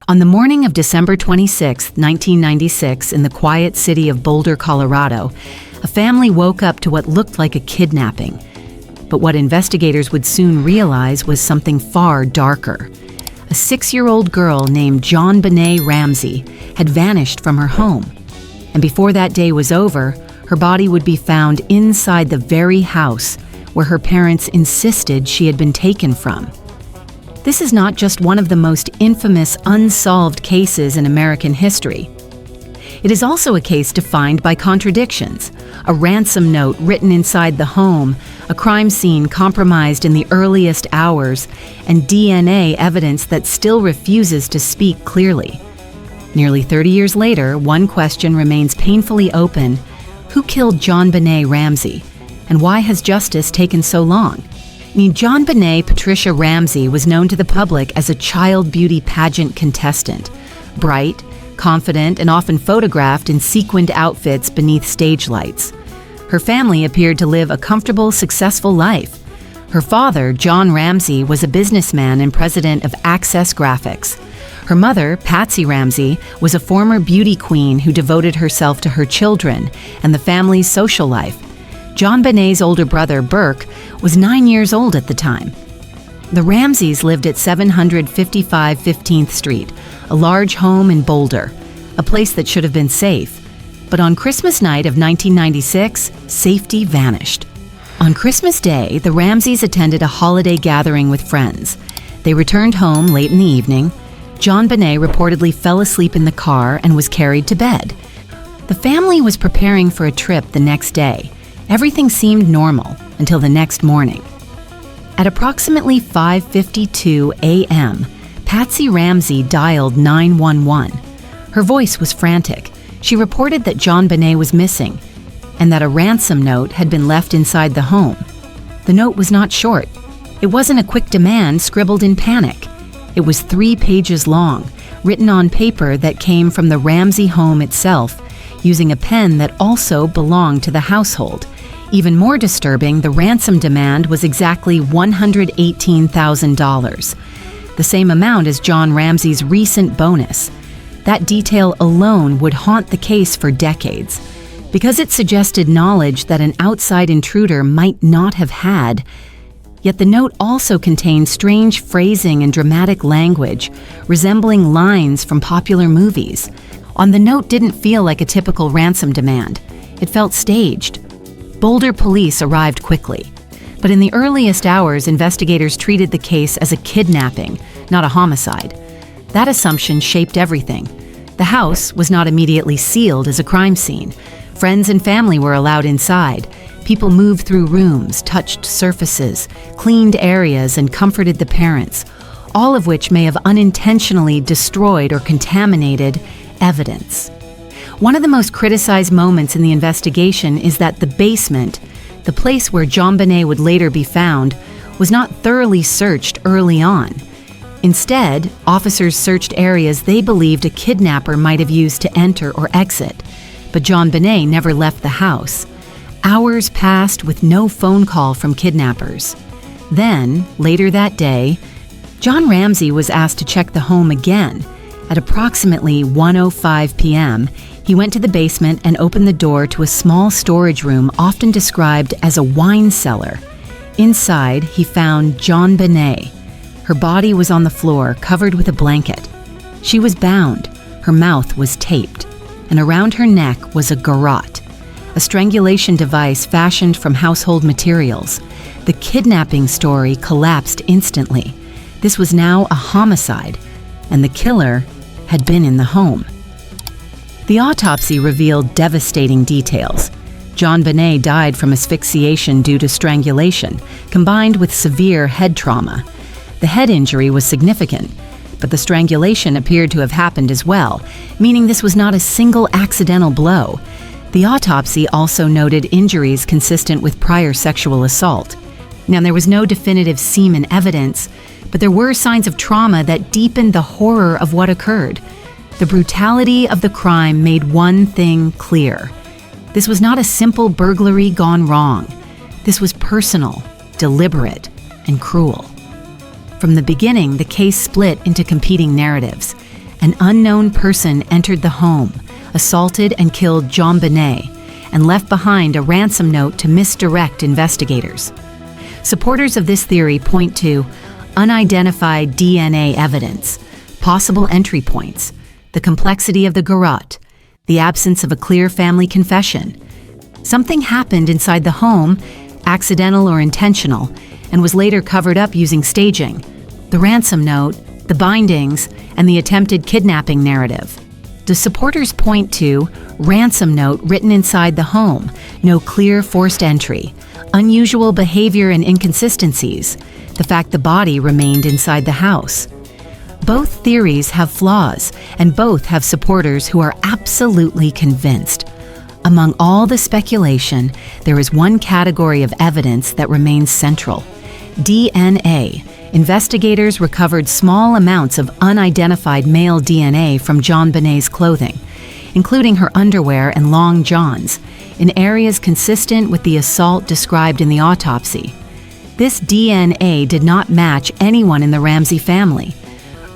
On the morning of December 26, 1996, in the quiet city of Boulder, Colorado, a family woke up to what looked like a kidnapping. But what investigators would soon realize was something far darker. A 6-year-old girl named JonBenét Ramsey had vanished from her home. And before that day was over, her body would be found inside the very house where her parents insisted she had been taken from. This is not just one of the most infamous unsolved cases in American history. It is also a case defined by contradictions, a ransom note written inside the home, a crime scene compromised in the earliest hours, and DNA evidence that still refuses to speak clearly. Nearly 30 years later, one question remains painfully open: who killed JonBenét Ramsey, and why has justice taken so long? JonBenét Patricia Ramsey was known to the public as a child beauty pageant contestant, bright, confident, and often photographed in sequined outfits beneath stage lights. Her family appeared to live a comfortable, successful life. Her father, John Ramsey, was a businessman and president of Access Graphics. Her mother, Patsy Ramsey, was a former beauty queen who devoted herself to her children and the family's social life. JonBenét's older brother, Burke, was 9 years old at the time. The Ramseys lived at 755 15th Street, a large home in Boulder, a place that should have been safe. But on Christmas night of 1996, safety vanished. On Christmas Day, the Ramseys attended a holiday gathering with friends. They returned home late in the evening. JonBenét reportedly fell asleep in the car and was carried to bed. The family was preparing for a trip the next day. Everything seemed normal until the next morning. At approximately 5:52 a.m., Patsy Ramsey dialed 911. Her voice was frantic. She reported that JonBenét was missing and that a ransom note had been left inside the home. The note was not short. It wasn't a quick demand scribbled in panic. It was 3 pages long, written on paper that came from the Ramsey home itself, using a pen that also belonged to the household. Even more disturbing, the ransom demand was exactly $118,000, the same amount as John Ramsey's recent bonus. That detail alone would haunt the case for decades, because it suggested knowledge that an outside intruder might not have had. Yet the note also contained strange phrasing and dramatic language, resembling lines from popular movies. On the note didn't feel like a typical ransom demand. It felt staged. Boulder police arrived quickly. But in the earliest hours, investigators treated the case as a kidnapping, not a homicide. That assumption shaped everything. The house was not immediately sealed as a crime scene. Friends and family were allowed inside. People moved through rooms, touched surfaces, cleaned areas, and comforted the parents, all of which may have unintentionally destroyed or contaminated evidence. One of the most criticized moments in the investigation is that the basement, the place where JonBenét would later be found, was not thoroughly searched early on. Instead, officers searched areas they believed a kidnapper might have used to enter or exit, but JonBenét never left the house. Hours passed with no phone call from kidnappers. Then, later that day, John Ramsey was asked to check the home again. At approximately 1:05 p.m., he went to the basement and opened the door to a small storage room often described as a wine cellar. Inside, he found JonBenét. Her body was on the floor, covered with a blanket. She was bound, her mouth was taped, and around her neck was a garrote, a strangulation device fashioned from household materials. The kidnapping story collapsed instantly. This was now a homicide, and the killer had been in the home. The autopsy revealed devastating details. JonBenét died from asphyxiation due to strangulation, combined with severe head trauma. The head injury was significant, but the strangulation appeared to have happened as well, meaning this was not a single accidental blow. The autopsy also noted injuries consistent with prior sexual assault. Now, there was no definitive semen evidence, but there were signs of trauma that deepened the horror of what occurred. The brutality of the crime made one thing clear. This was not a simple burglary gone wrong. This was personal, deliberate, and cruel. From the beginning, the case split into competing narratives. An unknown person entered the home, assaulted and killed JonBenét, and left behind a ransom note to misdirect investigators. Supporters of this theory point to unidentified DNA evidence, possible entry points, the complexity of the garrote, the absence of a clear family confession. Something happened inside the home, accidental or intentional, and was later covered up using staging. The ransom note, the bindings, and the attempted kidnapping narrative. The supporters point to ransom note written inside the home, no clear forced entry, unusual behavior and inconsistencies, the fact the body remained inside the house. Both theories have flaws, and both have supporters who are absolutely convinced. Among all the speculation, there is one category of evidence that remains central: DNA. Investigators recovered small amounts of unidentified male DNA from JonBenét's clothing, including her underwear and long johns, in areas consistent with the assault described in the autopsy. This DNA did not match anyone in the Ramsey family.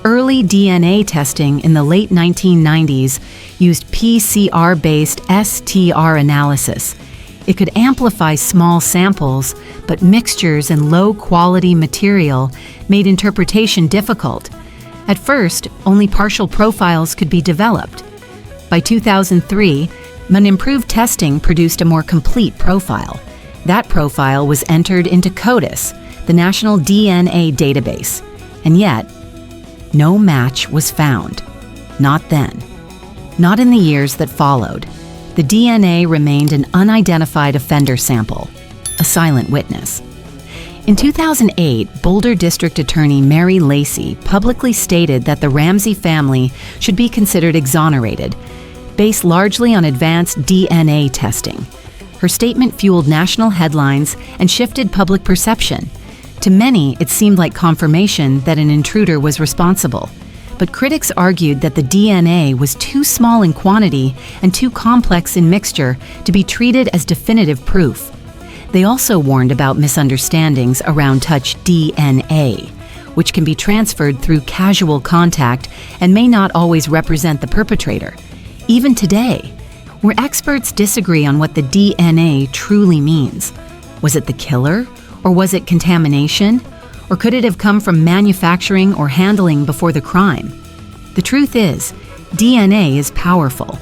Early DNA testing in the late 1990s used PCR-based STR analysis. It could amplify small samples, but mixtures and low-quality material made interpretation difficult. At first, only partial profiles could be developed. By 2003, an improved testing produced a more complete profile. That profile was entered into CODIS, the National DNA Database, and yet, no match was found. Not then. Not in the years that followed. The DNA remained an unidentified offender sample, a silent witness. In 2008, Boulder District Attorney Mary Lacey publicly stated that the Ramsey family should be considered exonerated, based largely on advanced DNA testing. Her statement fueled national headlines and shifted public perception. To many, it seemed like confirmation that an intruder was responsible. But critics argued that the DNA was too small in quantity and too complex in mixture to be treated as definitive proof. They also warned about misunderstandings around touch DNA, which can be transferred through casual contact and may not always represent the perpetrator. Even today, where experts disagree on what the DNA truly means. Was it the killer, or was it contamination? Or could it have come from manufacturing or handling before the crime? The truth is, DNA is powerful,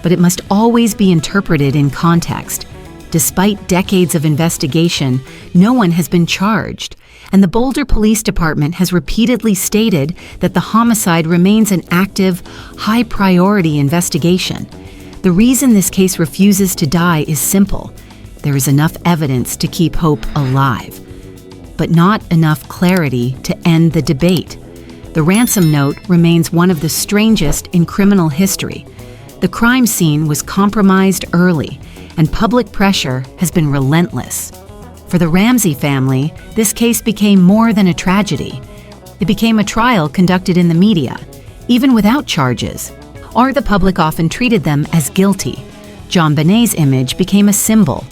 but it must always be interpreted in context. Despite decades of investigation, no one has been charged, and the Boulder Police Department has repeatedly stated that the homicide remains an active, high-priority investigation. The reason this case refuses to die is simple. There is enough evidence to keep hope alive, but not enough clarity to end the debate. The ransom note remains one of the strangest in criminal history. The crime scene was compromised early, and public pressure has been relentless. For the Ramsey family, this case became more than a tragedy. It became a trial conducted in the media, even without charges, or the public often treated them as guilty. JonBenét's image became a symbol,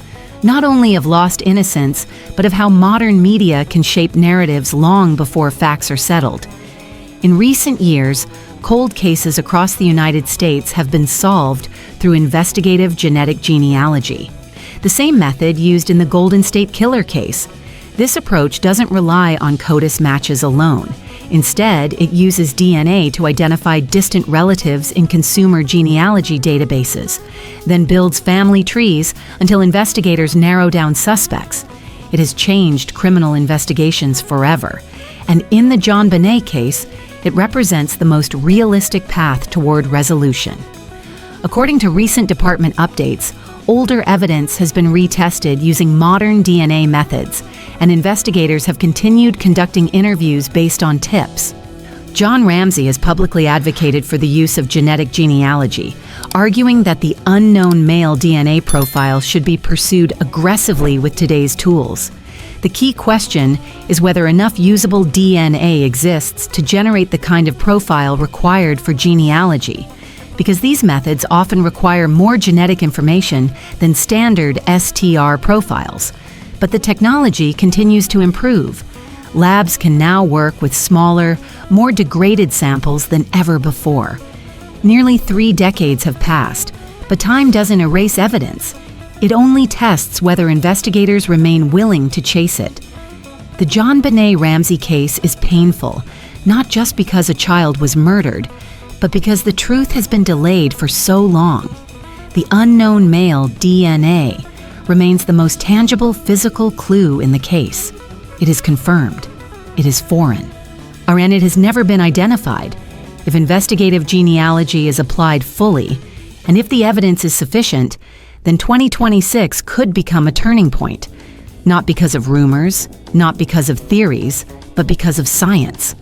not only of lost innocence, but of how modern media can shape narratives long before facts are settled. In recent years, cold cases across the United States have been solved through investigative genetic genealogy, the same method used in the Golden State Killer case. This approach doesn't rely on CODIS matches alone. Instead, it uses DNA to identify distant relatives in consumer genealogy databases, then builds family trees until investigators narrow down suspects. It has changed criminal investigations forever, and in the JonBenét case, it represents the most realistic path toward resolution. According to recent department updates, older evidence has been retested using modern DNA methods, and investigators have continued conducting interviews based on tips. John Ramsey has publicly advocated for the use of genetic genealogy, arguing that the unknown male DNA profile should be pursued aggressively with today's tools. The key question is whether enough usable DNA exists to generate the kind of profile required for genealogy, because these methods often require more genetic information than standard STR profiles. But the technology continues to improve. Labs can now work with smaller, more degraded samples than ever before. Nearly 3 decades have passed, but time doesn't erase evidence. It only tests whether investigators remain willing to chase it. The JonBenét Ramsey case is painful, not just because a child was murdered, but because the truth has been delayed for so long. The unknown male DNA remains the most tangible physical clue in the case. It is confirmed. It is foreign. And it has never been identified. If investigative genealogy is applied fully, and if the evidence is sufficient, then 2026 could become a turning point. Not because of rumors, not because of theories, but because of science.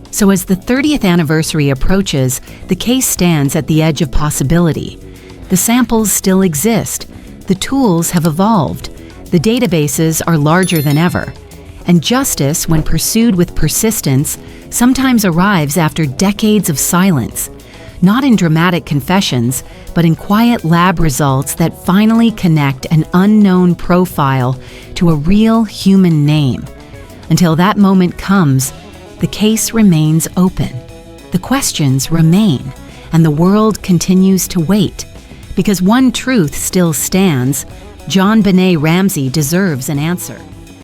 So as the 30th anniversary approaches, the case stands at the edge of possibility. The samples still exist. The tools have evolved. The databases are larger than ever. And justice, when pursued with persistence, sometimes arrives after decades of silence. Not in dramatic confessions, but in quiet lab results that finally connect an unknown profile to a real human name. Until that moment comes, the case remains open. The questions remain, and the world continues to wait. Because one truth still stands: JonBenét Ramsey deserves an answer.